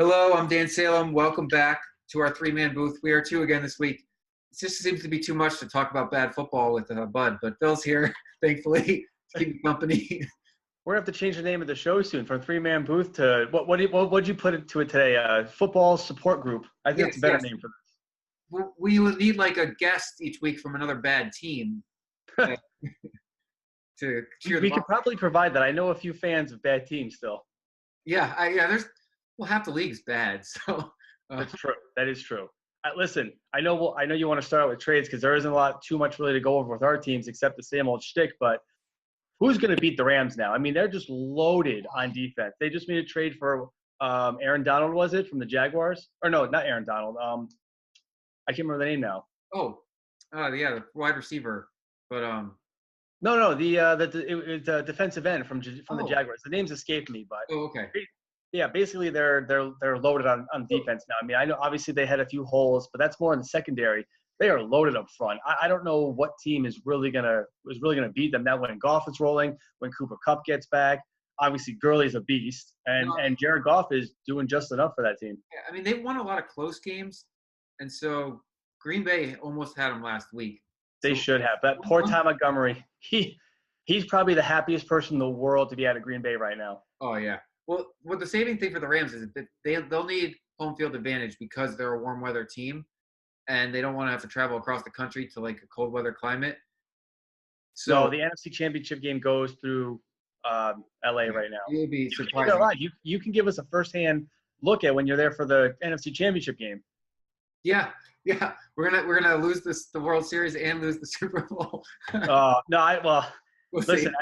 Hello, I'm Dan Salem. Welcome back to our three-man booth. We are two again this week. It just seems to be too much to talk about bad football with Bud, but Phil's here, thankfully, to keep me company. We're gonna have to change the name of the show soon from three-man booth to what'd you put it to it today? Football support group. I think it's a better name for this. We would need like a guest each week from another bad team to cheer them We could on. probably provide that. I know a few fans of bad teams still. Yeah, half the league's bad, so That's true. That is true. Listen, I know you want to start out with trades because there isn't too much really to go over with our teams except the same old shtick. But who's going to beat the Rams now? I mean, they're just loaded on defense. They just made a trade for Aaron Donald, was it, from the Jaguars? Or no, not Aaron Donald. I can't remember the name now. Yeah, the wide receiver, but No, the defensive end from the Jaguars. The names escaped me, but okay. Yeah, basically they're loaded on defense now. I mean, I know obviously they had a few holes, but that's more in the secondary. They are loaded up front. I don't know what team is really gonna beat them. Now when Goff is rolling, when Cooper Kupp gets back, obviously Gurley's a beast, and Jared Goff is doing just enough for that team. Yeah, I mean they won a lot of close games, and so Green Bay almost had them last week. They should have. That poor Ty Montgomery. He's probably the happiest person in the world to be out of Green Bay right now. Oh yeah. Well, what the saving thing for the Rams is that they'll need home field advantage because they're a warm weather team, and they don't want to have to travel across the country to like a cold weather climate. So the NFC Championship game goes through LA right now. You'll be surprised. You can give us a firsthand look at when you're there for the NFC Championship game. Yeah. We're gonna lose the World Series and lose the Super Bowl. Listen.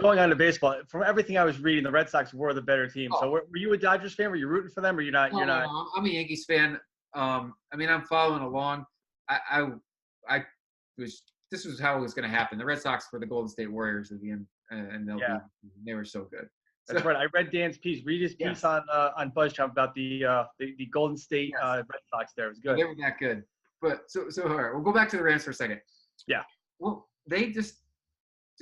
Going on to baseball, from everything I was reading, the Red Sox were the better team. So were you a Dodgers fan? Were you rooting for them, or you're not? You're not. No, I'm a Yankees fan. I mean, I'm following along. This was how it was going to happen. The Red Sox were the Golden State Warriors at the end, and they were so good. That's right. I read Dan's piece. Read his piece on BuzzChomp about the Golden State Red Sox. There, it was good. They were that good. But so all right, we'll go back to the Rams for a second. Yeah. Well, the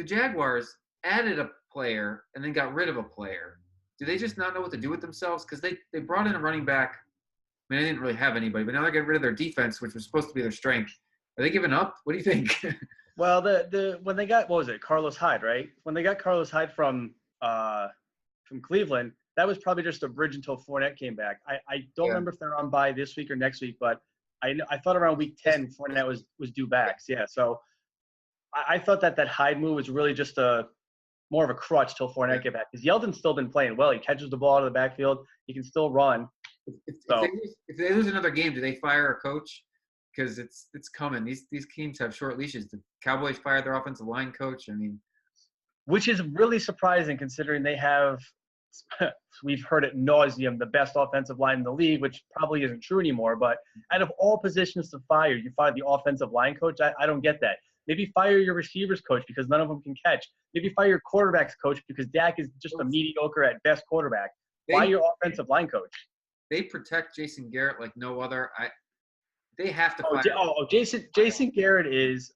Jaguars added a player and then got rid of a player. Do they just not know what to do with themselves? Because they brought in a running back. I mean, they didn't really have anybody, but now they're getting rid of their defense, which was supposed to be their strength. Are they giving up? What do you think? Well, when they got, what was it, Carlos Hyde, right? When they got Carlos Hyde from Cleveland, that was probably just a bridge until Fournette came back. I don't remember if they're on bye this week or next week, but I thought around week 10 Fournette was due back. Yeah, so I thought that Hyde move was really just more of a crutch till Fournette get back. Because Yeldon's still been playing well. He catches the ball out of the backfield. He can still run. If they lose another game, do they fire a coach? Because it's coming. These teams have short leashes. The Cowboys fired their offensive line coach. I mean, which is really surprising considering they have, we've heard it nauseum, the best offensive line in the league, which probably isn't true anymore. But out of all positions to fire, you fire the offensive line coach? I don't get that. Maybe fire your receivers coach because none of them can catch. Maybe fire your quarterbacks coach because Dak is just a mediocre at best quarterback. Fire your offensive line coach. They protect Jason Garrett like no other. They have to fire. Jason Garrett is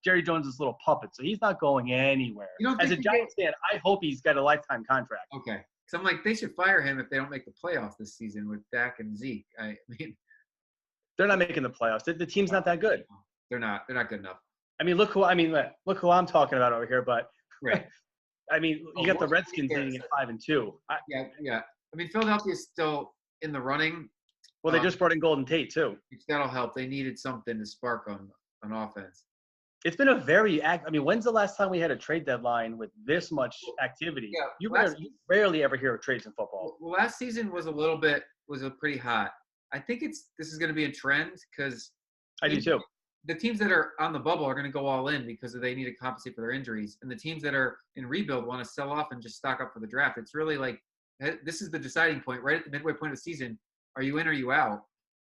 Jerry Jones' little puppet, so he's not going anywhere. As a Giants fan, I hope he's got a lifetime contract. Okay. So I'm like, they should fire him if they don't make the playoffs this season with Dak and Zeke. I mean, they're not making the playoffs. The team's not that good. They're not good enough. I mean, look who I'm talking about over here. But right. I mean, you got the Redskins leading at 5-2. Yeah. I mean, Philadelphia's still in the running. Well, they just brought in Golden Tate too. That'll help. They needed something to spark on offense. It's been a very I mean, when's the last time we had a trade deadline with this much activity? Yeah, you rarely ever hear of trades in football. Well, last season was a pretty hot. I think this is going to be a trend because I do too. The teams that are on the bubble are going to go all in because they need to compensate for their injuries. And the teams that are in rebuild want to sell off and just stock up for the draft. It's really like this is the deciding point right at the midway point of the season. Are you in or are you out?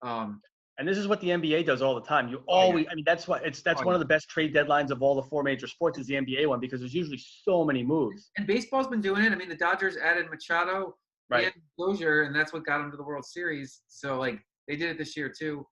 And this is what the NBA does all the time. You always – I mean, that's one of the best trade deadlines of all the four major sports is the NBA one because there's usually so many moves. And baseball's been doing it. I mean, the Dodgers added Machado and Dozier, and that's what got them to the World Series. So, like, they did it this year too.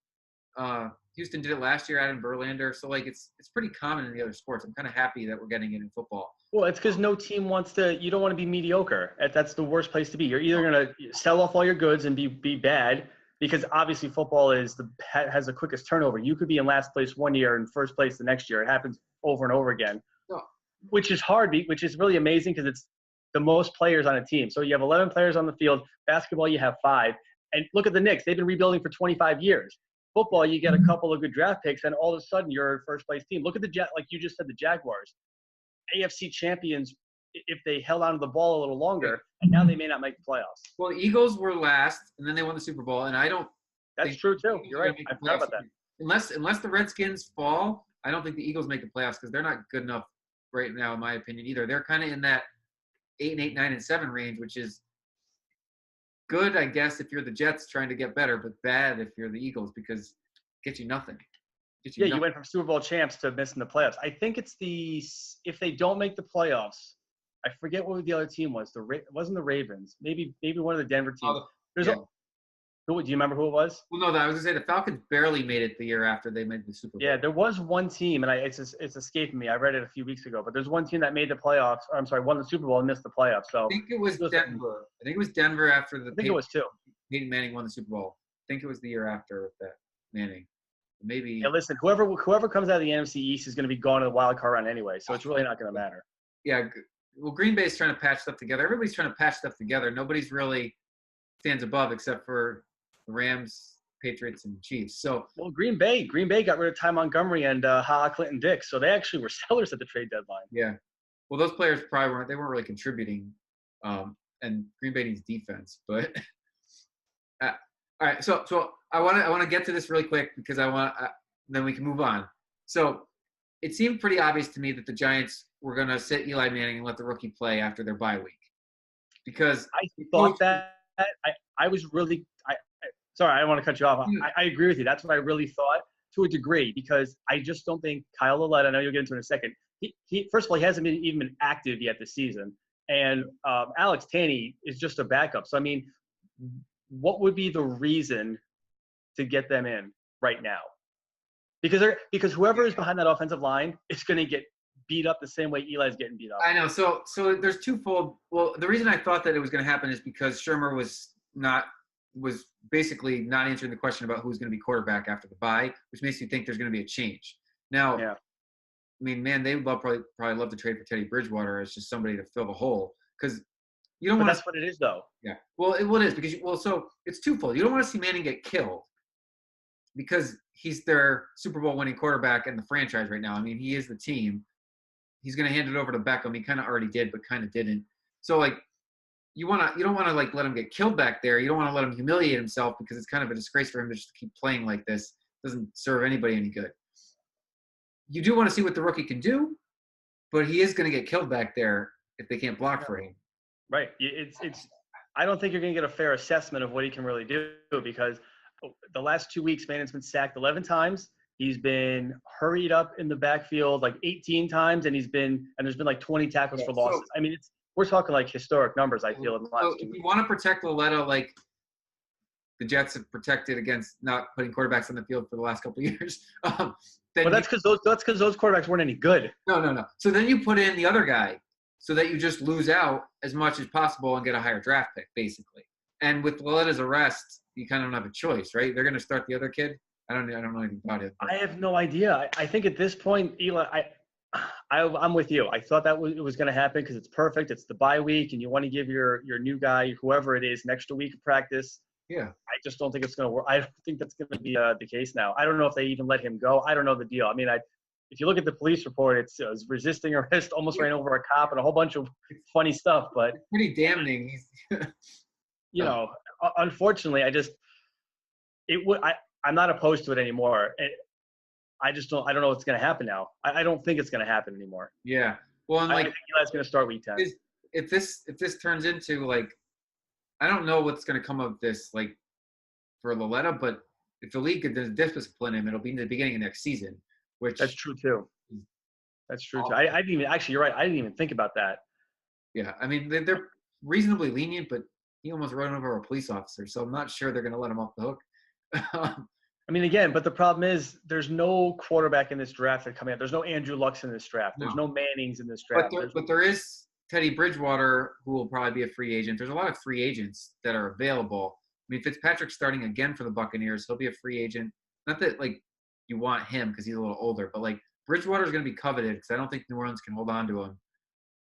Houston did it last year, adding Verlander. So, like, it's pretty common in the other sports. I'm kind of happy that we're getting it in football. Well, it's because no team wants to. You don't want to be mediocre. That's the worst place to be. You're either gonna sell off all your goods and be bad, because obviously football has the quickest turnover. You could be in last place one year and first place the next year. It happens over and over again, No. which is hard. Which is really amazing because it's the most players on a team. So you have 11 players on the field. Basketball, you have 5. And look at the Knicks. They've been rebuilding for 25 years. Football, you get a couple of good draft picks, and all of a sudden you're a first place team. Look at like you just said, the Jaguars. AFC champions if they held on to the ball a little longer, and now they may not make the playoffs. Well, the Eagles were last, and then they won the Super Bowl, and I don't. That's true too. You're right. I forgot about that. Unless the Redskins fall, I don't think the Eagles make the playoffs because they're not good enough right now, in my opinion, either. They're kind of in that 8-8, 9-7 range, which is good, I guess, if you're the Jets trying to get better, but bad if you're the Eagles because it gets you nothing. You went from Super Bowl champs to missing the playoffs. I think it's if they don't make the playoffs, I forget what the other team was. It wasn't the Ravens. Maybe one of the Denver teams. Do you remember who it was? Well, no, I was gonna say the Falcons barely made it the year after they made the Super Bowl. Yeah, there was one team, and it's escaping me. I read it a few weeks ago, but there's one team that made the playoffs. Or, I'm sorry, won the Super Bowl and missed the playoffs. So I think it was Denver. I think it was Denver after the. I think it was too. Peyton Manning won the Super Bowl. I think it was the year after with that Manning. Maybe. Yeah, listen, whoever comes out of the NFC East is going to be going to the wild card round anyway, so it's really not going to matter. Yeah, well, Green Bay's trying to patch stuff together. Everybody's trying to patch stuff together. Nobody's really stands above except for the Rams, Patriots, and Chiefs. So, well, Green Bay got rid of Ty Montgomery and Clinton Dix, so they actually were sellers at the trade deadline. Yeah, well, those players probably weren't really contributing, and Green Bay needs defense. But all right, so I want to get to this really quick because then we can move on. So it seemed pretty obvious to me that the Giants were going to sit Eli Manning and let the rookie play after their bye week because I thought that I was really sorry, I don't want to cut you off. I agree with you. That's what I really thought to a degree because I just don't think Kyle Lauletta, I know you'll get into it in a second, he first of all, he hasn't even been active yet this season. And Alex Tanney is just a backup. So, I mean, what would be the reason to get them in right now? Because whoever is behind that offensive line is going to get beat up the same way Eli's getting beat up. I know. So there's twofold. Well, the reason I thought that it was going to happen is because Shermer was basically not answering the question about who's going to be quarterback after the bye, which makes you think there's going to be a change. Now, yeah. I mean, man, they would probably love to trade for Teddy Bridgewater as just somebody to fill the hole because you don't want. That's what it is, though. Yeah. Well, it is because so it's twofold. You don't want to see Manning get killed because he's their Super Bowl winning quarterback in the franchise right now. I mean, he is the team. He's going to hand it over to Beckham. He kind of already did, but kind of didn't. So like, you don't want to like let him get killed back there. You don't want to let him humiliate himself because it's kind of a disgrace for him to just keep playing like this. It doesn't serve anybody any good. You do want to see what the rookie can do, but he is going to get killed back there if they can't block for him. Right. I don't think you're going to get a fair assessment of what he can really do because the last 2 weeks, Manning's been sacked 11 times. He's been hurried up in the backfield like 18 times, and there's been like 20 tackles for losses. I mean, we're talking like historic numbers, I feel. In the last 2 weeks. If you want to protect Lauletta like the Jets have protected against not putting quarterbacks on the field for the last couple of years, well, that's because those quarterbacks weren't any good. No. So then you put in the other guy so that you just lose out as much as possible and get a higher draft pick, basically. And with Lauletta's arrest, you kind of don't have a choice, right? They're going to start the other kid. I don't know anything about it. I have no idea. I think at this point, Eli, I'm with you. I thought that it was going to happen because it's perfect. It's the bye week, and you want to give your new guy, whoever it is, an extra week of practice. Yeah. I just don't think it's going to work. I don't think that's going to be the case now. I don't know if they even let him go. I don't know the deal. I mean, if you look at the police report, it's resisting arrest, almost ran over a cop, and a whole bunch of funny stuff. But it's pretty damning. You know, unfortunately, I'm not opposed to it anymore. I don't know what's going to happen now. I don't think it's going to happen anymore. Yeah. Well, and like, I think Eli's going to start week 10. If this turns into like, I don't know what's going to come of this, like for Lauletta, but if the league could discipline him, it'll be in the beginning of next season, that's true too. That's true too. I didn't even, actually, you're right. I didn't even think about that. Yeah. I mean, they're reasonably lenient, but he almost ran over a police officer. So I'm not sure they're going to let him off the hook. I mean, again, but the problem is there's no quarterback in this draft that coming out. There's no Andrew Lucks in this draft. There's No. no Mannings in this But draft. there is Teddy Bridgewater, who will probably be a free agent. There's a lot of free agents that are available. I mean, Fitzpatrick's starting again for the Buccaneers. He'll be a free agent. Not that like you want him because he's a little older, but like Bridgewater's going to be coveted because I don't think New Orleans can hold on to him.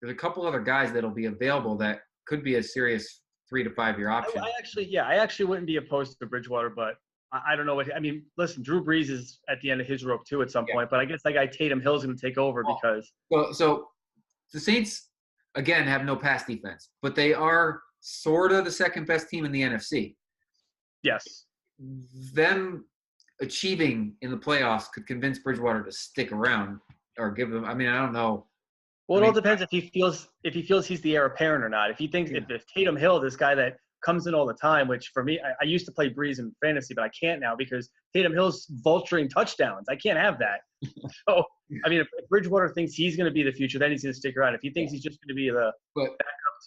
There's a couple other guys that'll be available that could be a serious 3 to 5 year option. I actually wouldn't be opposed to Bridgewater, but I don't know what. I mean, listen, Drew Brees is at the end of his rope too at some point, but I guess that guy Tatum Hill's going to take over because. So the Saints again have no pass defense, but they are sort of the second best team in the NFC. Yes. Them achieving in the playoffs could convince Bridgewater to stick around or give them. I mean, I don't know. Well, it all depends if he feels he's the heir apparent or not. If he thinks if Tatum Hill, this guy that comes in all the time, which for me, I used to play Breeze in fantasy, but I can't now because Tatum Hill's vulturing touchdowns. I can't have that. So, I mean, if Bridgewater thinks he's going to be the future, then he's going to stick around. If he thinks he's just going to be the backup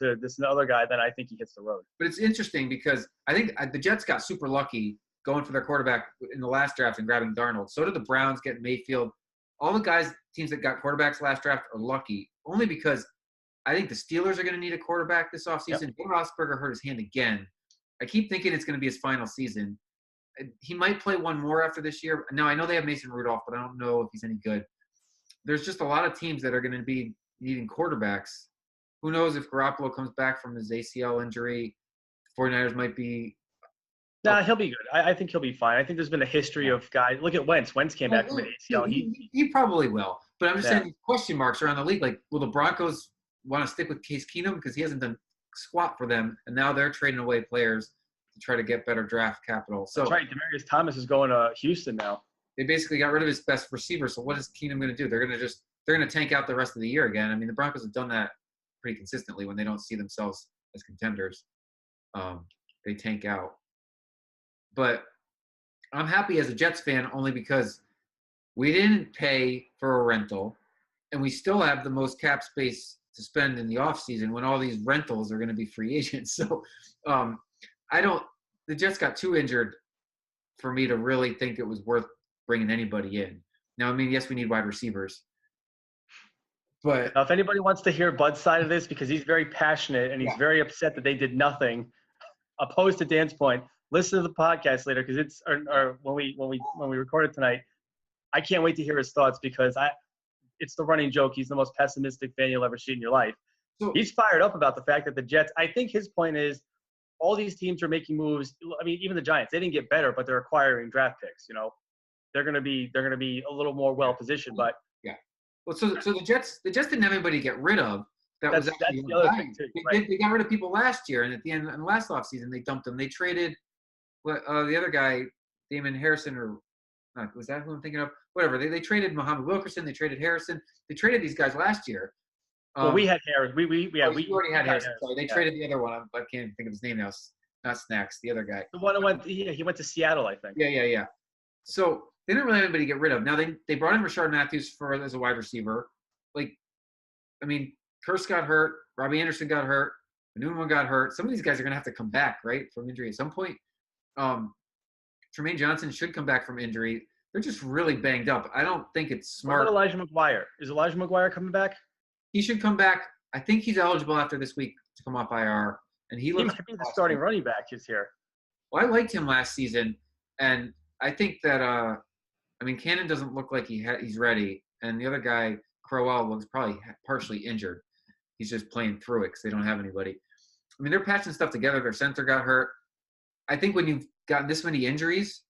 to this other guy, then I think he hits the road. But it's interesting because I think the Jets got super lucky going for their quarterback in the last draft and grabbing Darnold. So did the Browns getting Mayfield. All the teams that got quarterbacks last draft are lucky, only because I think the Steelers are going to need a quarterback this offseason. Yep. Ben Roethlisberger hurt his hand again. I keep thinking it's going to be his final season. He might play one more after this year. Now, I know they have Mason Rudolph, but I don't know if he's any good. There's just a lot of teams that are going to be needing quarterbacks. Who knows if Garoppolo comes back from his ACL injury? 49ers might be – Nah, he'll be good. I think he'll be fine. I think there's been a history of guys. Look at Wentz. Wentz came back from an ACL. He probably will. But I'm just saying question marks around the league. Like, will the Broncos want to stick with Case Keenum because he hasn't done squat for them, and now they're trading away players to try to get better draft capital. So that's right. Demaryius Thomas is going to Houston now. They basically got rid of his best receiver. So what is Keenum going to do? They're going to tank out the rest of the year again. I mean, the Broncos have done that pretty consistently when they don't see themselves as contenders. They tank out. But I'm happy as a Jets fan only because we didn't pay for a rental, and we still have the most cap space to spend in the offseason when all these rentals are going to be free agents. So the Jets got too injured for me to really think it was worth bringing anybody in. Now, I mean, yes, we need wide receivers. But now, if anybody wants to hear Bud's side of this, because he's very passionate and he's very upset that they did nothing, opposed to Dan's point, listen to the podcast later because it's or when we recorded tonight. I can't wait to hear his thoughts because it's the running joke. He's the most pessimistic fan you'll ever see in your life. So he's fired up about the fact that the Jets. I think his point is all these teams are making moves. I mean, even the Giants, they didn't get better, but they're acquiring draft picks. You know, they're going to be a little more well positioned. But well, so the Jets didn't have anybody to get rid of. That's the other thing too. They got rid of people last year, and at the end of last offseason, they dumped them. They traded the other guy, Damon Harrison, or was that who I'm thinking of? Whatever. They traded Muhammad Wilkerson. They traded Harrison. They traded these guys last year. Well, we had Harris. We already had Harrison. Sorry, they traded the other one. I can't think of his name now. Not Snacks. The other guy. The one that he went to Seattle, I think. Yeah. So they didn't really have anybody to get rid of. Now they brought in Rashard Matthews as a wide receiver. Like, I mean, Kurse got hurt. Robbie Anderson got hurt. Newman got hurt. Some of these guys are going to have to come back, right, from injury at some point. Tremaine Johnson should come back from injury. They're just really banged up. I don't think it's smart. What about Elijah McGuire? Is Elijah McGuire coming back? He should come back. I think he's eligible after this week to come off IR. And he might be the starting running back this year. Well, I liked him last season, and I think that Cannon doesn't look like he's ready, and the other guy, Crowell, looks probably partially injured. He's just playing through it because they don't have anybody. I mean, they're patching stuff together. Their center got hurt. I think when you've gotten this many injuries,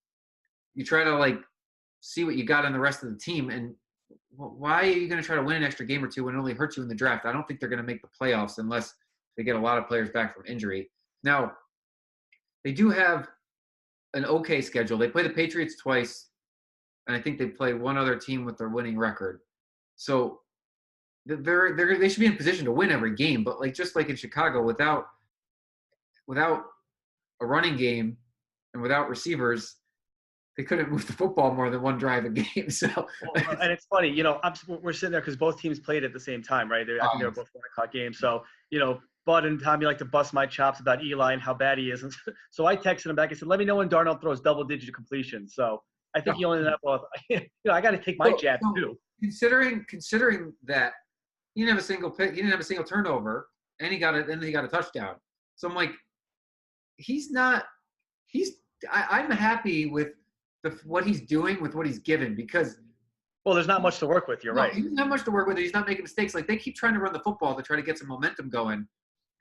you try to see what you got on the rest of the team. And why are you going to try to win an extra game or two when it only hurts you in the draft? I don't think they're going to make the playoffs unless they get a lot of players back from injury. Now, they do have an okay schedule. They play the Patriots twice, and I think they play one other team with their winning record. So they should be in position to win every game. But just like in Chicago, without a running game and without receivers, they couldn't move the football more than one drive a game. So, and it's funny, we're sitting there because both teams played at the same time, right? I think they were both 1:00 games. So, Bud and Tommy like to bust my chops about Eli and how bad he is. And so I texted him back. I said, "Let me know when Darnold throws double-digit completions." So I think he only ended up with, I got to take my jab too. Considering that he didn't have a single pick, he didn't have a single turnover, and he got a touchdown. So I'm like, I'm happy with what he's doing with what he's given because. Well, there's not much to work with. You're right. He doesn't have much to work with. He's not making mistakes. Like they keep trying to run the football to try to get some momentum going,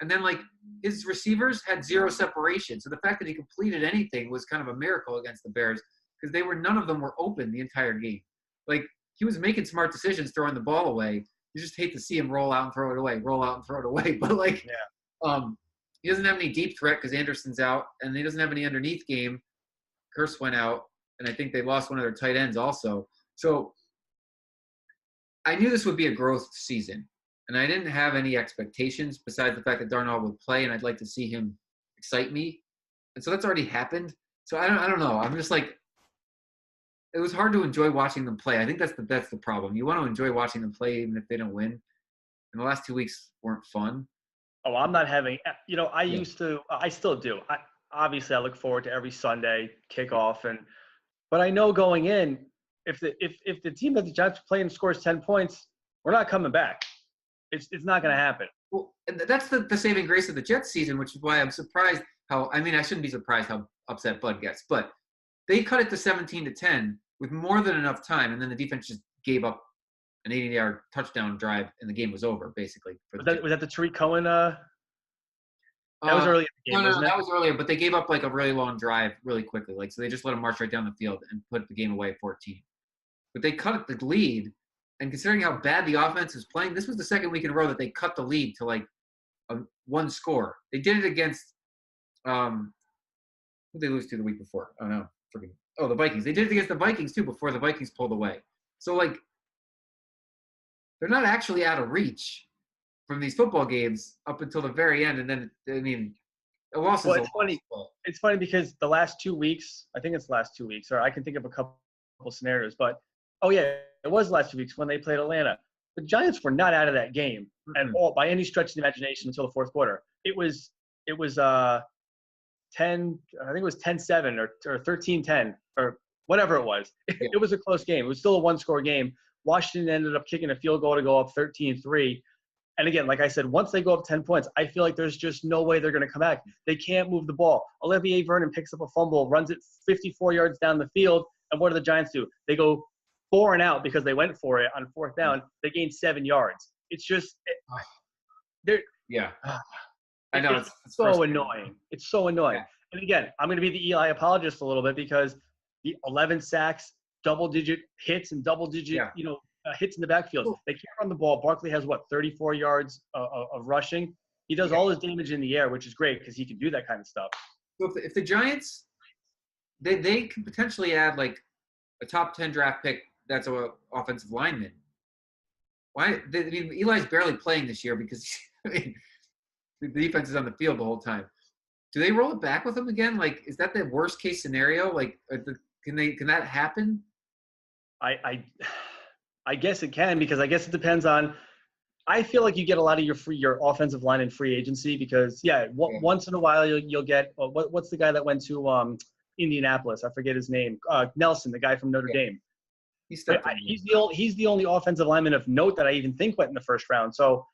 and then like his receivers had zero separation. So the fact that he completed anything was kind of a miracle against the Bears because none of them were open the entire game. Like he was making smart decisions throwing the ball away. You just hate to see him roll out and throw it away, roll out and throw it away. But like, he doesn't have any deep threat because Anderson's out, and he doesn't have any underneath game. Curse went out, and I think they lost one of their tight ends also. So I knew this would be a growth season, and I didn't have any expectations besides the fact that Darnold would play, and I'd like to see him excite me. And so that's already happened. So I don't know. I'm just like, it was hard to enjoy watching them play. I think that's the problem. You want to enjoy watching them play even if they don't win. And the last 2 weeks weren't fun. Oh, I'm not having. I still do. Obviously, I look forward to every Sunday kickoff, but I know going in, if the team that the Giants are playing scores 10 points, we're not coming back. It's not going to happen. Well, and that's the saving grace of the Jets season, which is why I'm surprised I shouldn't be surprised how upset Bud gets, but they cut it to 17-10 with more than enough time, and then the defense just gave up an 80-yard touchdown drive, and the game was over, basically. Was that the Tariq Cohen? That was early in the game, wasn't it? That was earlier, but they gave up like a really long drive really quickly. Like, so they just let them march right down the field and put the game away at 14. But they cut the lead, and considering how bad the offense is playing, this was the second week in a row that they cut the lead to like one score. They did it against who did they lose to the week before? Oh no, the Vikings. They did it against the Vikings too before the Vikings pulled away. So like, they're not actually out of reach from these football games up until the very end, and then a loss is it's funny. It's funny because the last 2 weeks, I think it's the last 2 weeks, or I can think of a couple scenarios, but it was the last 2 weeks when they played Atlanta. The Giants were not out of that game at all by any stretch of the imagination until the fourth quarter. It was 10, I think it was 10-7 or 13-10 or whatever it was. Yeah. It was a close game. It was still a one-score game. Washington ended up kicking a field goal to go up 13-3. And again, like I said, once they go up 10 points, I feel like there's just no way they're going to come back. They can't move the ball. Olivier Vernon picks up a fumble, runs it 54 yards down the field, and what do the Giants do? They go 4 and out because they went for it on fourth down. They gained 7 yards. It's just I know it's so annoying. It's so annoying. Yeah. And again, I'm going to be the Eli apologist a little bit because the 11 sacks, double-digit hits, and double-digit hits in the backfield. Cool. They can't run the ball. Barkley has 34 yards of rushing. He does all his damage in the air, which is great because he can do that kind of stuff. So if the Giants, they could potentially add like a top 10 draft pick that's an offensive lineman. Why? Eli's barely playing this year because the defense is on the field the whole time. Do they roll it back with him again? Like, is that the worst case scenario? Like, can that happen? I guess it can because I guess it depends on. I feel like you get a lot of your offensive line in free agency because once in a while you'll get what's the guy that went to Indianapolis? I forget his name. Nelson, the guy from Notre Dame. He's the only offensive lineman of note that I even think went in the first round. So.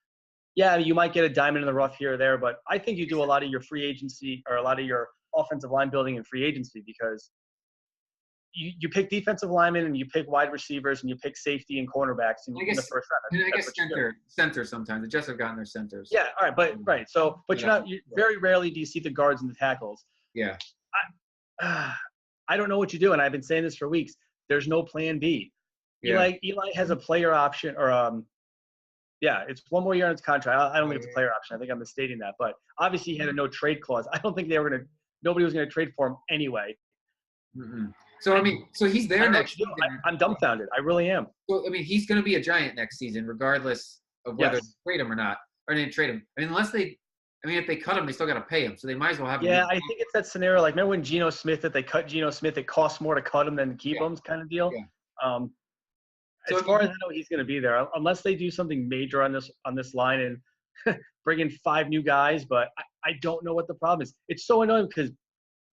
Yeah, you might get a diamond in the rough here or there, but I think you do a lot of your free agency or a lot of your offensive line building in free agency because you pick defensive linemen and you pick wide receivers and you pick safety and cornerbacks in the first round. I guess center sometimes. The Jets have gotten their centers. Yeah, all right, right. So, but you very rarely do you see the guards and the tackles. Yeah. I don't know what you do, and I've been saying this for weeks. There's no plan B. Yeah. Eli has a player option or it's one more year on his contract. I don't think it's a player option. I think I'm misstating that. But obviously he had a no trade clause. I don't think nobody was going to trade for him anyway. Mm-hmm. So, so he's there next year. I'm dumbfounded. I really am. So, he's going to be a Giant next season, regardless of whether they trade him or not. Or they trade him. Unless if they cut him, they still got to pay him. So they might as well have him. Yeah, I think it's that scenario. Like, remember when Geno Smith, if they cut Geno Smith, it costs more to cut him than to keep him kind of deal. Yeah. As far as I know, he's going to be there unless they do something major on this line and bring in 5 new guys. But I don't know what the problem is. It's so annoying because,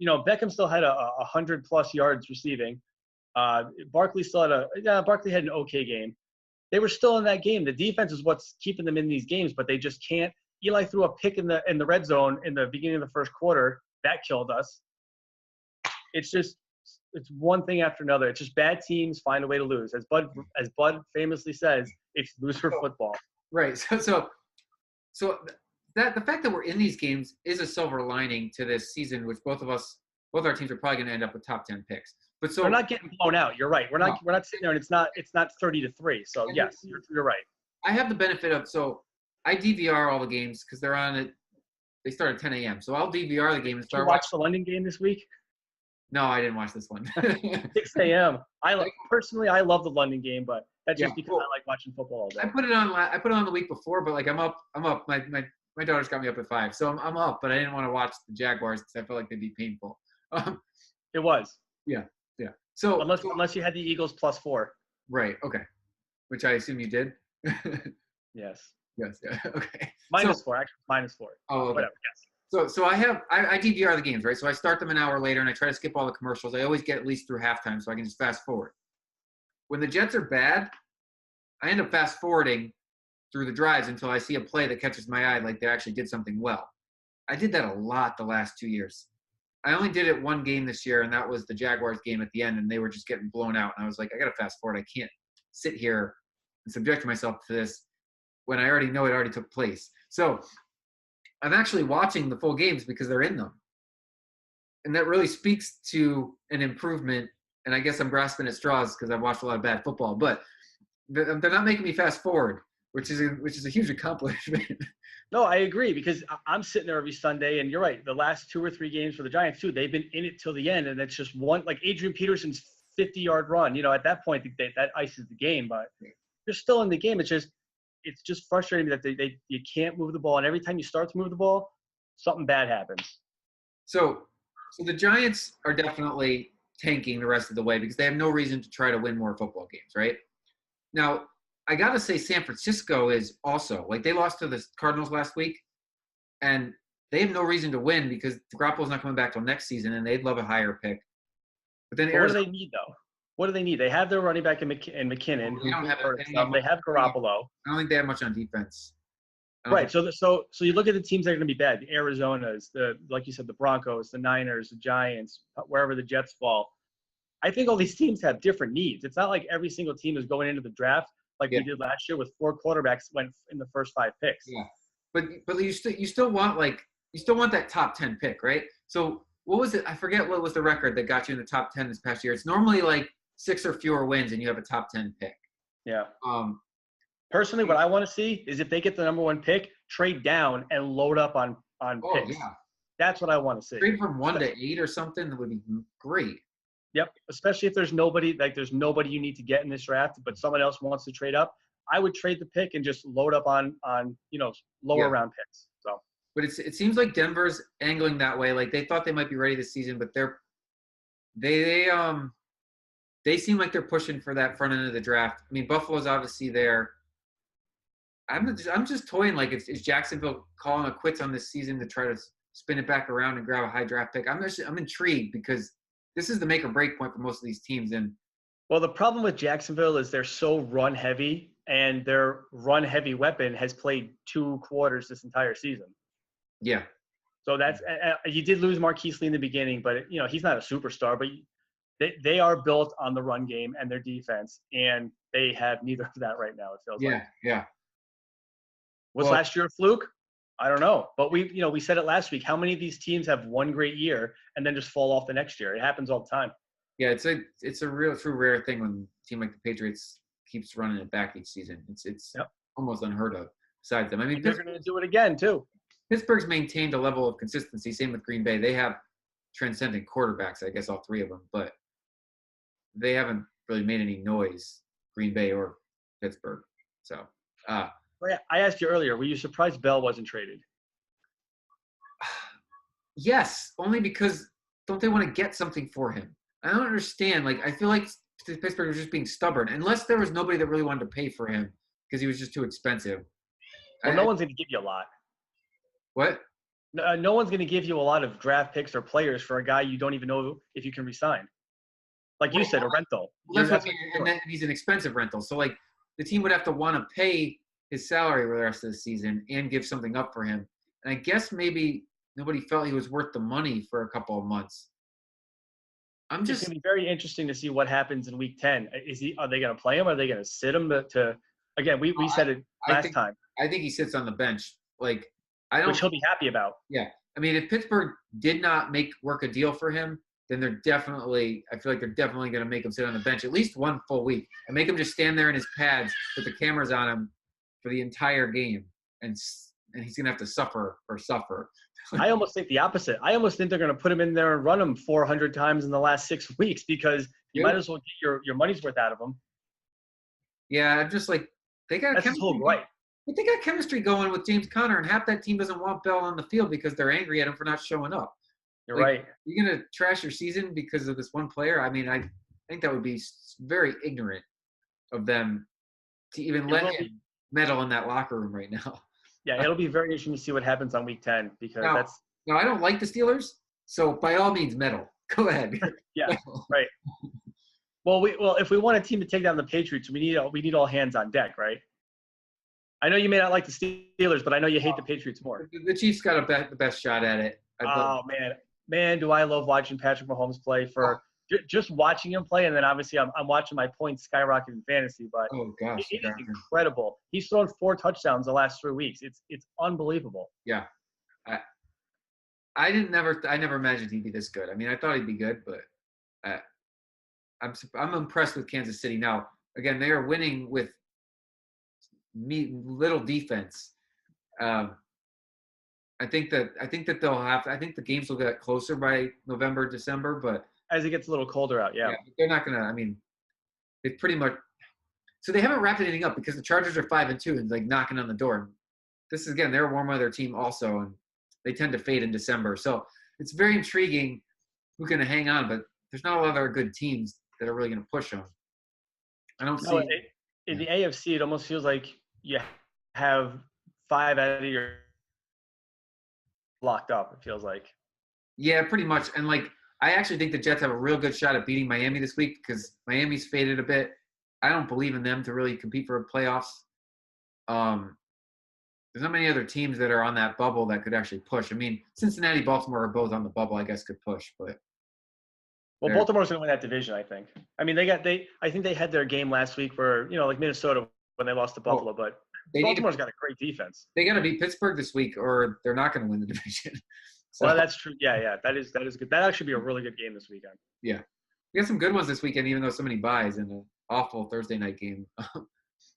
Beckham still had 100+ yards receiving. Barkley had an okay game. They were still in that game. The defense is what's keeping them in these games, but they just can't. Eli threw a pick in the red zone in the beginning of the first quarter. That killed us. It's one thing after another. It's just bad teams find a way to lose. As Bud famously says, it's loser football. Right. So that the fact that we're in these games is a silver lining to this season, which both our teams are probably going to end up with top 10 picks. But so we're not getting blown out. You're right. We're not sitting there and it's not 30-3. So yes, you're right. I have the benefit of I DVR all the games because they're on it. They start at 10 a.m. So I'll DVR the game and start. Did you watch the London game this week? No, I didn't watch this one. 6 a.m. I love the London game, but that's just because I like watching football all day. I put it on the week before, but like I'm up. My daughter's got me up at 5, so I'm up. But I didn't want to watch the Jaguars because I felt like they'd be painful. It was. Yeah. So unless you had the Eagles +4. Right. Okay. Which I assume you did. Yes. Yes. Yeah. Okay. -4. Actually, -4. Oh. Okay. Whatever. Yes. So I DVR the games, right? So I start them an hour later and I try to skip all the commercials. I always get at least through halftime so I can just fast forward. When the Jets are bad, I end up fast forwarding through the drives until I see a play that catches my eye, like they actually did something well. I did that a lot the last 2 years. I only did it one game this year, and that was the Jaguars game at the end, and they were just getting blown out. And I was like, I got to fast forward. I can't sit here and subject myself to this when I already know it already took place. So I'm actually watching the full games because they're in them. And that really speaks to an improvement. And I guess I'm grasping at straws because I've watched a lot of bad football. But they're not making me fast forward, which is a huge accomplishment. No, I agree because I'm sitting there every Sunday, and you're right. The last 2 or 3 games for the Giants too, they've been in it till the end, and it's just one like Adrian Peterson's 50-yard run. At that point, that ices the game, but they're still in the game. It's just frustrating that you can't move the ball, and every time you start to move the ball, something bad happens. So the Giants are definitely tanking the rest of the way because they have no reason to try to win more football games, right? Now, I got to say San Francisco is also, like they lost to the Cardinals last week, and they have no reason to win because Garoppolo's not coming back till next season, and they'd love a higher pick. But then what do they need, though? What do they need? They have their running back in McKinnon. They don't have they have Garoppolo. I don't think they have much on defense. Right. So you look at the teams that are going to be bad: the Arizonas, like you said, the Broncos, the Niners, the Giants, wherever the Jets fall. I think all these teams have different needs. It's not like every single team is going into the draft like we did last year with 4 quarterbacks went in the first 5 picks. Yeah, but you still want that top 10 pick, right? So what was it? I forget what was the record that got you in the top 10 this past year. It's normally like 6 or fewer wins and you have a top 10 pick. Yeah. Personally, what I want to see is if they get the number 1 pick, trade down and load up on picks. Yeah. That's what I want to see. Trade from 1 to 8 or something, that would be great. Yep, especially if there's nobody you need to get in this draft, but someone else wants to trade up. I would trade the pick and just load up on lower round picks. So, but it seems like Denver's angling that way. Like they thought they might be ready this season, but they seem like they're pushing for that front end of the draft. I mean, Buffalo's obviously there. I'm just toying like is Jacksonville calling a quits on this season to try to spin it back around and grab a high draft pick? I'm intrigued because this is the make or break point for most of these teams. And well, the problem with Jacksonville is they're so run heavy, and their run heavy weapon has played 2 quarters this entire season. Yeah. So that's you did lose Marquise Lee in the beginning, but he's not a superstar. But they are built on the run game and their defense, and they have neither of that right now. It feels like. Yeah. Was last year a fluke? I don't know, but we said it last week. How many of these teams have one great year and then just fall off the next year? It happens all the time. Yeah, it's a real true rare thing when a team like the Patriots keeps running it back each season. It's almost unheard of. Besides them, I mean, they're going to do it again too. Pittsburgh's maintained a level of consistency. Same with Green Bay. They have transcendent quarterbacks, I guess all 3 of them, but they haven't really made any noise, Green Bay or Pittsburgh. So. I asked you earlier, were you surprised Bell wasn't traded? Yes, only because don't they want to get something for him? I don't understand. Like, I feel like Pittsburgh was just being stubborn. Unless there was nobody that really wanted to pay for him because he was just too expensive. Well, no one's going to give you a lot. What? No one's going to give you a lot of draft picks or players for a guy you don't even know if you can resign. like you said, a rental. Well, that's what I mean, and then he's an expensive rental. So like the team would have to want to pay his salary for the rest of the season and give something up for him. And I guess maybe nobody felt he was worth the money for a couple of months. It's going to be very interesting to see what happens in Week 10. Are they going to play him? Or are they going to sit him to again? We said it last time. I think he sits on the bench. Like which he'll be happy about. Yeah, I mean, if Pittsburgh did not work a deal for him, then I feel like they're definitely going to make him sit on the bench at least one full week and make him just stand there in his pads with the cameras on him for the entire game, and he's going to have to suffer. I almost think the opposite. I almost think they're going to put him in there and run him 400 times in the last 6 weeks because you might as well get your money's worth out of him. Yeah, I'm just like they got that's chemistry. Right. But they got chemistry going with James Conner, and half that team doesn't want Bell on the field because they're angry at him for not showing up. You're right. You're going to trash your season because of this one player? I mean, I think that would be very ignorant of them to even let him meddle in that locker room right now. Yeah, it'll be very interesting to see what happens on Week 10 because No, I don't like the Steelers, so by all means, meddle. Go ahead. Yeah, right. Well, if we want a team to take down the Patriots, we need all hands on deck, right? I know you may not like the Steelers, but I know you hate the Patriots more. The Chiefs got the best shot at it. Oh, man, do I love watching Patrick Mahomes play just watching him play, and then obviously I'm watching my points skyrocket in fantasy. But it is incredible. He's thrown 4 touchdowns the last 3 weeks. It's unbelievable. Yeah, I never imagined he'd be this good. I mean, I thought he'd be good, but I'm impressed with Kansas City. Now, again, they are winning with little defense. I think that the games will get closer by November, December, but as it gets a little colder out, yeah they're not gonna. I mean, they pretty much. So they haven't wrapped anything up because the Chargers are 5-2 and like knocking on the door. This is again, they're a warm weather team also, and they tend to fade in December. So it's very intriguing who's going to hang on, but there's not a lot of other good teams that are really going to push them. I don't see. In the AFC, it almost feels like you have 5 out of your locked up. It feels like. Yeah, pretty much. And like, I actually think the Jets have a real good shot at beating Miami this week because Miami's faded a bit. I don't believe in them to really compete for playoffs. There's not many other teams that are on that bubble that could actually push. I mean, Cincinnati, Baltimore are both on the bubble, I guess, could push, but. Well, Baltimore's going to win that division, I think. I mean, I think they had their game last week where, like Minnesota when they lost to Buffalo, but Baltimore's got a great defense. They got to beat Pittsburgh this week or they're not going to win the division. So, well, that's true. Yeah, that is good. That actually be a really good game this weekend. Yeah. We got some good ones this weekend, even though so many buys in an awful Thursday night game.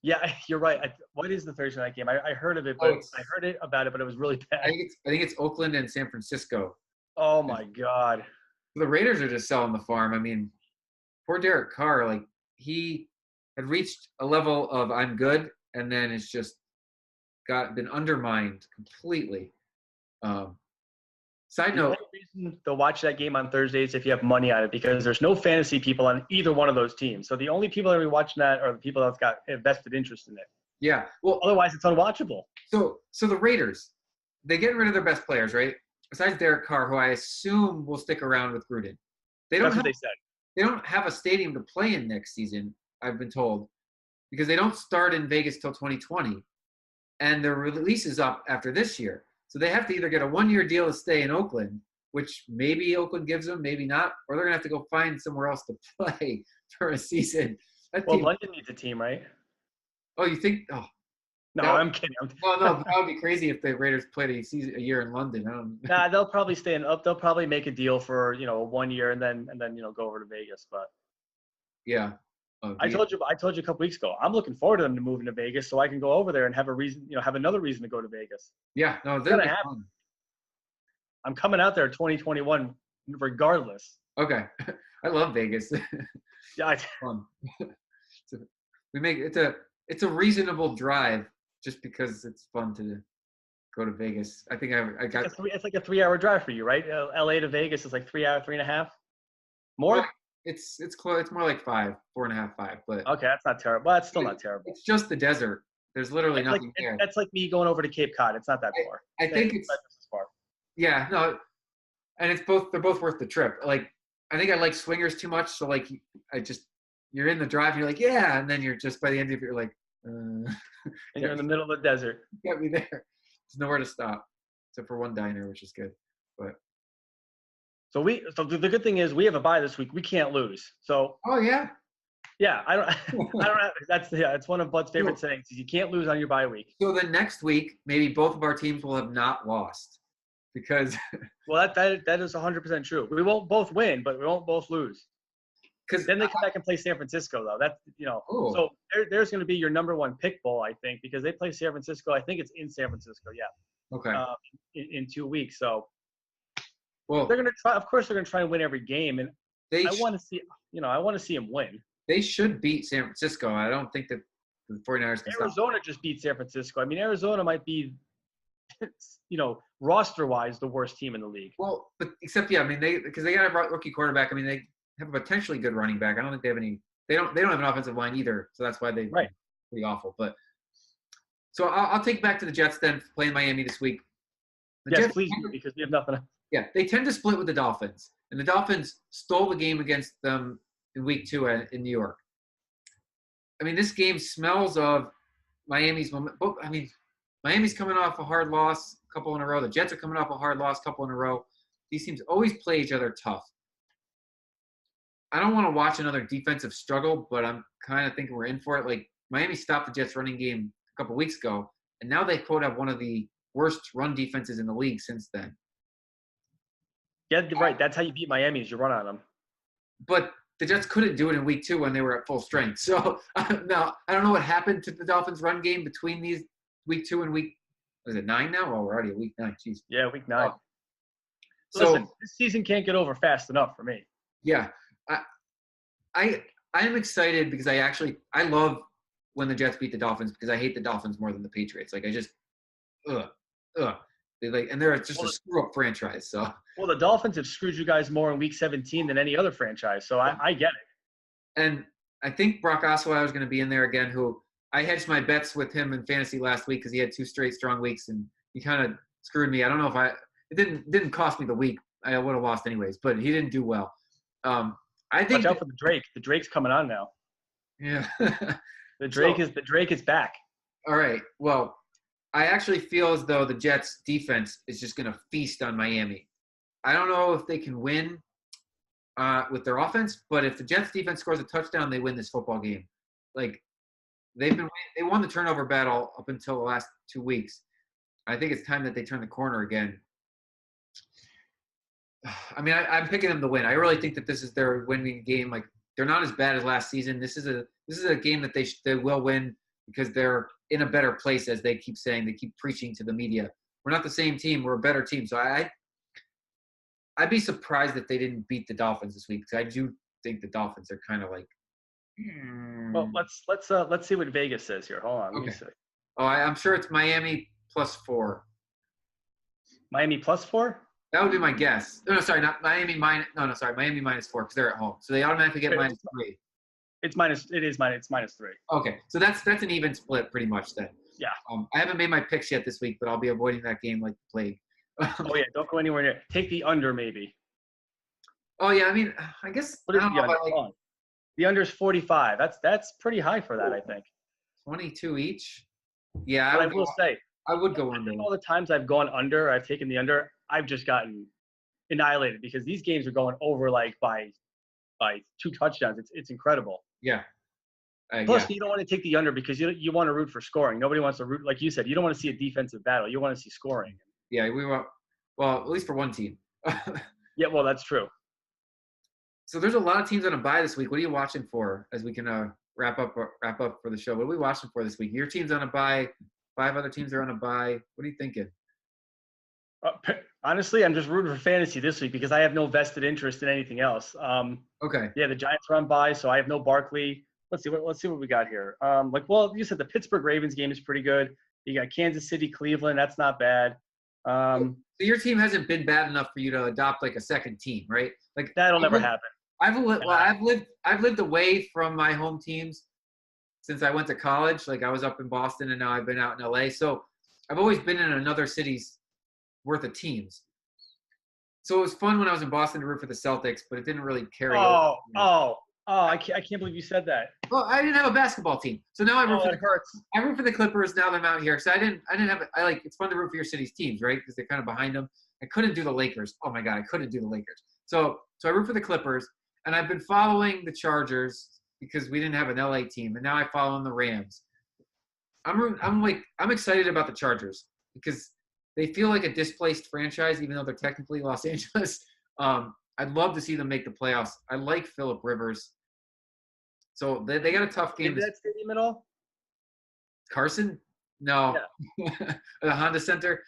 Yeah, you're right. What is the Thursday night game? I heard of it, but I heard it about it, but it was really bad. I think it's Oakland and San Francisco. Oh my God. The Raiders are just selling the farm. I mean, poor Derek Carr, like he had reached a level of I'm good, and then it's just been undermined completely. Side note. The only reason to watch that game on Thursdays if you have money on it because there's no fantasy people on either one of those teams. So the only people that are watching that are the people that's got a vested interest in it. Yeah. Well, otherwise it's unwatchable. So the Raiders, they're getting rid of their best players, right? Besides Derek Carr, who I assume will stick around with Gruden. That's what they said. They don't have a stadium to play in next season, I've been told, because they don't start in Vegas till 2020, and their release is up after this year. So they have to either get a 1-year deal to stay in Oakland, which maybe Oakland gives them, maybe not, or they're going to have to go find somewhere else to play for a season. London needs a team, right? Oh, you think? Oh, no, I'm kidding. No, that would be crazy if the Raiders played a year in London. Nah, they'll probably stay up. They'll probably make a deal for 1 year and then go over to Vegas. But yeah. I told you a couple weeks ago. I'm looking forward to them to moving to Vegas so I can go over there and have a reason, have another reason to go to Vegas. Yeah, no, it's gonna happen. I'm coming out there 2021 regardless. Okay, I love Vegas. Yeah, it's fun. It's a reasonable drive just because it's fun to go to Vegas. I think I got. It's like a 3-hour drive for you, right? LA to Vegas is like 3 hours, 3.5. More. Well, it's close. It's more like 4.5, 5. But okay, that's not terrible. Well, that's still not terrible. It's just the desert. There's literally nothing there. That's like me going over to Cape Cod. It's not that far. I think it's far. Yeah, no, and it's both. They're both worth the trip. Like I think I like swingers too much. So like you're in the drive and you're like, yeah. And then you're just by the end of it, you're like, And you're in the middle of the desert. get me there. There's nowhere to stop except for one diner, which is good. But So the good thing is we have a bye this week. We can't lose. So oh yeah. yeah, I don't have, that's one of Bud's favorite sayings. You can't lose on your bye week. So the next week, maybe both of our teams will have not lost because Well, that is 100% true. We won't both win, but we won't both lose. Because then they come back and play San Francisco, though. That's So there's going to be your number one pick bowl, I think, because they play San Francisco. I think it's in San Francisco, yeah. Okay. In 2 weeks, so well, they're going to try. Of course, they're going to try and win every game, and I want to see them win. They should beat San Francisco. I don't think that the 49ers can Arizona just beat San Francisco. I mean, Arizona might be, roster-wise, the worst team in the league. Well, but except I mean because they got a rookie quarterback. I mean they have a potentially good running back. I don't think they have any. They don't have an offensive line either. So that's why they're pretty awful. But so I'll take back to the Jets then playing Miami this week. Yes, please do, because we have nothing. Yeah, they tend to split with the Dolphins, and the Dolphins stole the game against them in week 2 in New York. I mean, this game smells of Miami's moment. I mean, Miami's coming off a hard loss, a couple in a row. The Jets are coming off a hard loss, a couple in a row. These teams always play each other tough. I don't want to watch another defensive struggle, but I'm kind of thinking we're in for it. Like, Miami stopped the Jets running game a couple weeks ago, and now they quote have one of the worst run defenses in the league since then. Yeah, right. That's how you beat Miami is you run on them. But the Jets couldn't do it in week 2 when they were at full strength. So now I don't know what happened to the Dolphins' run game between these week 2 and week, is it 9 now? Oh, we're already at week 9. Jeez. Yeah, week 9. Oh. Listen, this season can't get over fast enough for me. Yeah. I am excited because I love when the Jets beat the Dolphins because I hate the Dolphins more than the Patriots. Like I just they're just a screw up franchise. So well, the Dolphins have screwed you guys more in week 17 than any other franchise. So I get it. And I think Brock Osweiler is going to be in there again, who I hedged my bets with him in fantasy last week because he had 2 straight strong weeks and he kind of screwed me. I don't know if it didn't cost me the week. I would have lost anyways, but he didn't do well. I think watch out for the Drake. The Drake's coming on now. Yeah. The Drake is back. All right. Well, I actually feel as though the Jets defense is just going to feast on Miami. I don't know if they can win with their offense, but if the Jets defense scores a touchdown, they win this football game. Like they won the turnover battle up until the last 2 weeks. I think it's time that they turn the corner again. I mean, I'm picking them to win. I really think that this is their winning game. Like they're not as bad as last season. This is a game that they will win because they're in a better place, as they keep saying. They keep preaching to the media. We're not the same team. We're a better team. So I'd be surprised if they didn't beat the Dolphins this week because I do think the Dolphins are kind of like. Well, let's see what Vegas says here. Hold on. Let me see. Oh, I'm sure it's Miami +4. Miami +4? That would be my guess. No, sorry, not Miami minus. No, sorry, Miami -4 because they're at home, so they automatically get -3. It's -3. Okay, so that's an even split pretty much then. Yeah. I haven't made my picks yet this week, but I'll be avoiding that game like the plague. Oh yeah, don't go anywhere near. Take the under maybe. Oh yeah, I mean, I guess. What is the under? The under is 45. That's pretty high for that, I think. 22 each. Yeah, I will say. I would go under. All the times I've gone under, I've taken the under. I've just gotten annihilated because these games are going over like by 2 touchdowns. It's incredible. Yeah. Plus, you don't want to take the under because you want to root for scoring. Nobody wants to root, like you said. You don't want to see a defensive battle. You want to see scoring. Yeah, we want. Well, at least for one team. Yeah, well, that's true. So there's a lot of teams on a bye this week. What are you watching for as we can wrap up for the show? What are we watching for this week? Your team's on a bye. 5 other teams are on a bye. What are you thinking? Honestly, I'm just rooting for fantasy this week because I have no vested interest in anything else. Okay. Yeah, the Giants are on bye, so I have no Barkley. Let's see what we got here. You said the Pittsburgh Ravens game is pretty good. You got Kansas City, Cleveland. That's not bad. So your team hasn't been bad enough for you to adopt like a second team, right? Like that'll never happen. I've lived away from my home teams since I went to college. Like I was up in Boston and now I've been out in LA. So I've always been in another city's worth of teams. So it was fun when I was in Boston to root for the Celtics, but it didn't really carry over. I can't believe you said that. Well, I didn't have a basketball team, so now I root Oh, for it hurts. I root for the Clippers now that I'm out here. So I didn't have. I like it's fun to root for your city's teams, right? Because they're kind of behind them. I couldn't do the Lakers. Oh my god, I couldn't do the Lakers. So I root for the Clippers, and I've been following the Chargers because we didn't have an LA team, and now I follow the Rams. I'm excited about the Chargers because they feel like a displaced franchise, even though they're technically Los Angeles. I'd love to see them make the playoffs. I like Phillip Rivers. So they got a tough game. Been to that stadium at all? Carson? No. Yeah. The Honda Center?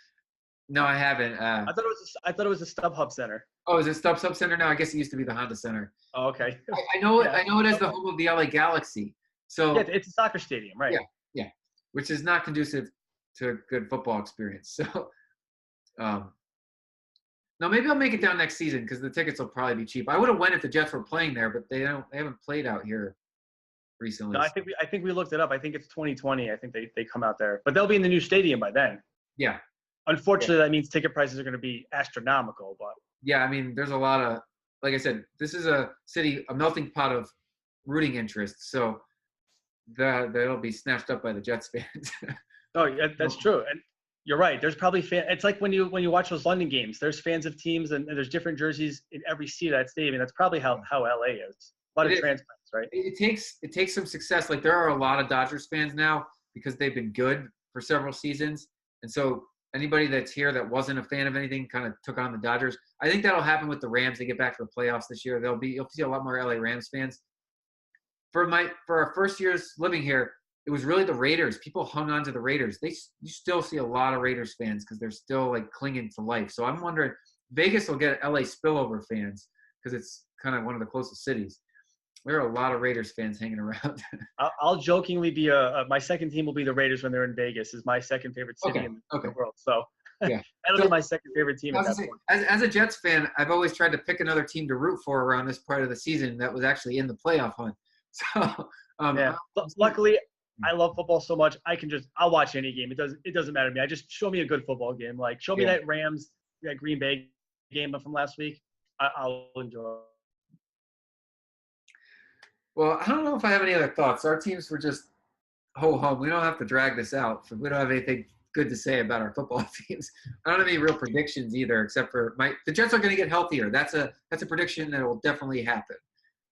No, I haven't. I thought it was a StubHub Center. Oh, is it Sub Center now? I guess it used to be the Honda Center. Oh, okay. I know it. Yeah. I know it as the home of the LA Galaxy. So Yeah, it's a soccer stadium, right? yeah, which is not conducive to a good football experience. So, no, maybe I'll make it down next season because the tickets will probably be cheap. I would have went if the Jets were playing there, but they haven't played out here recently. No, I think we looked it up. I think it's 2020. I think they come out there, but they'll be in the new stadium by then. Yeah. Unfortunately, that means ticket prices are going to be astronomical. But yeah, I mean, there's a lot of, like I said, this is a city, a melting pot of rooting interests. So they'll be snatched up by the Jets fans. oh, yeah, that's true. And you're right. There's probably it's like when you watch those London games. There's fans of teams, and there's different jerseys in every seat of that stadium. That's probably how LA is. A lot of transplants, right? It takes some success. Like there are a lot of Dodgers fans now because they've been good for several seasons, and so anybody that's here that wasn't a fan of anything kind of took on the Dodgers. I think that'll happen with the Rams. They get back to the playoffs this year. You'll see a lot more LA Rams fans. For our first years living here, it was really the Raiders. People hung on to the Raiders. You still see a lot of Raiders fans because they're still like clinging to life. So I'm wondering, Vegas will get LA spillover fans because it's kind of one of the closest cities. There are a lot of Raiders fans hanging around. I'll jokingly be my second team will be the Raiders when they're in Vegas. Is my second favorite city in the world. So yeah, that'll be my second favorite team at that point. As a Jets fan, I've always tried to pick another team to root for around this part of the season that was actually in the playoff hunt. So luckily, I love football so much. I'll watch any game. It doesn't matter to me. I just show me a good football game. Like show me that Rams, that Green Bay game from last week. I'll enjoy it. Well, I don't know if I have any other thoughts. Our teams were just ho-hum. We don't have to drag this out. We don't have anything good to say about our football teams. I don't have any real predictions either, except for the Jets are going to get healthier. That's a prediction that will definitely happen.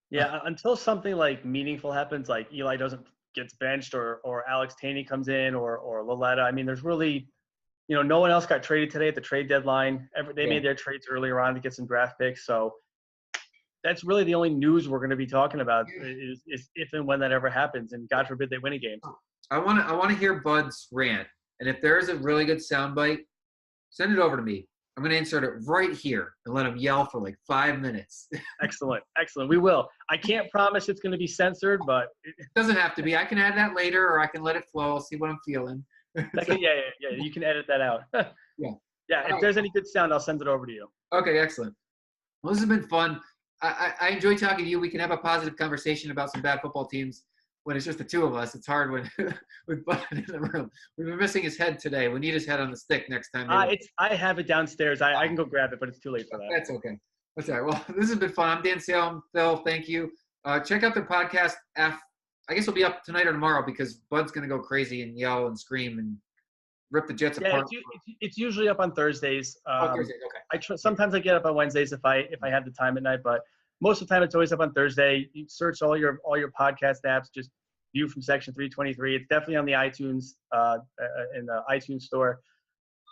Yeah, until something like meaningful happens, like Eli gets benched or Alex Taney comes in or Laletta. I mean, there's really, no one else got traded today at the trade deadline. They made their trades earlier on to get some draft picks. So that's really the only news we're going to be talking about is if and when that ever happens. And God forbid they win a game. I want to hear Bud's rant. And if there is a really good soundbite, send it over to me. I'm going to insert it right here and let him yell for like 5 minutes. Excellent. We will. I can't promise it's going to be censored, but it doesn't have to be. I can add that later, or I can let it flow. I'll see what I'm feeling. Yeah. You can edit that out. Yeah. If there's any good sound, I'll send it over to you. Okay, excellent. Well, this has been fun. I enjoy talking to you. We can have a positive conversation about some bad football teams when it's just the two of us. It's hard when with Bud in the room. We've been missing his head today. We need his head on the stick next time. I have it downstairs. I can go grab it, but it's too late for that. That's okay. That's all right. Well, this has been fun. I'm Dan Salem. Phil, thank you. Check out the podcast. I guess it'll be up tonight or tomorrow because Bud's going to go crazy and yell and scream and rip the Jets apart. It's usually up on Thursdays. Thursdays, okay. Sometimes I get up on Wednesdays if I have the time at night, but most of the time it's always up on Thursday. You search all your podcast apps, just View from Section 323. It's definitely on the iTunes in the iTunes store,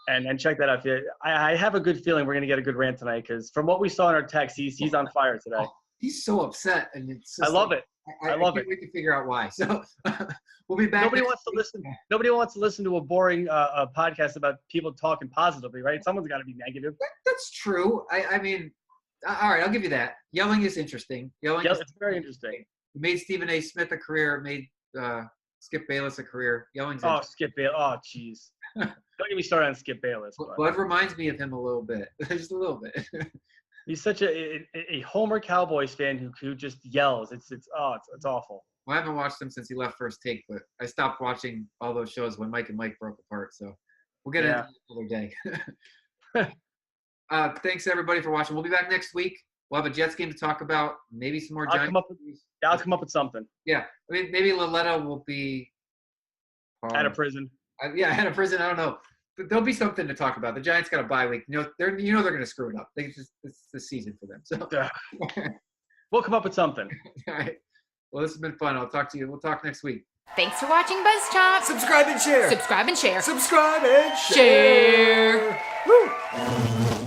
and check that out. I have a good feeling we're gonna get a good rant tonight because from what we saw in our text, he's on fire today. Oh, he's so upset, and it's. I love it. I love it. We can figure out why. So we'll be back. Nobody wants to listen to a boring podcast about people talking positively, right? Someone's got to be negative. That's true. I mean, all right, I'll give you that. Yelling is interesting. It's very interesting. It made Stephen A. Smith a career. It made Skip Bayless a career. Yelling's Skip Bayless. Oh, jeez. Don't get me started on Skip Bayless. Bud reminds me of him a little bit. Just a little bit. He's such a Homer Cowboys fan who just yells. It's awful. Well, I haven't watched him since he left First Take, but I stopped watching all those shows when Mike and Mike broke apart. So we'll get into it another day. Thanks everybody for watching. We'll be back next week. We'll have a Jets game to talk about. Maybe some more Giants. I'll come up with something. Yeah, I mean, maybe Laletta will be out of prison. Out of prison. I don't know, but there'll be something to talk about. The Giants got a bye week. They're going to screw it up. It's the season for them. So we'll come up with something. All right. Well, this has been fun. I'll talk to you. We'll talk next week. Thanks for watching BuzzChomp. Subscribe and share. Subscribe and share. Subscribe and share. Share. Woo.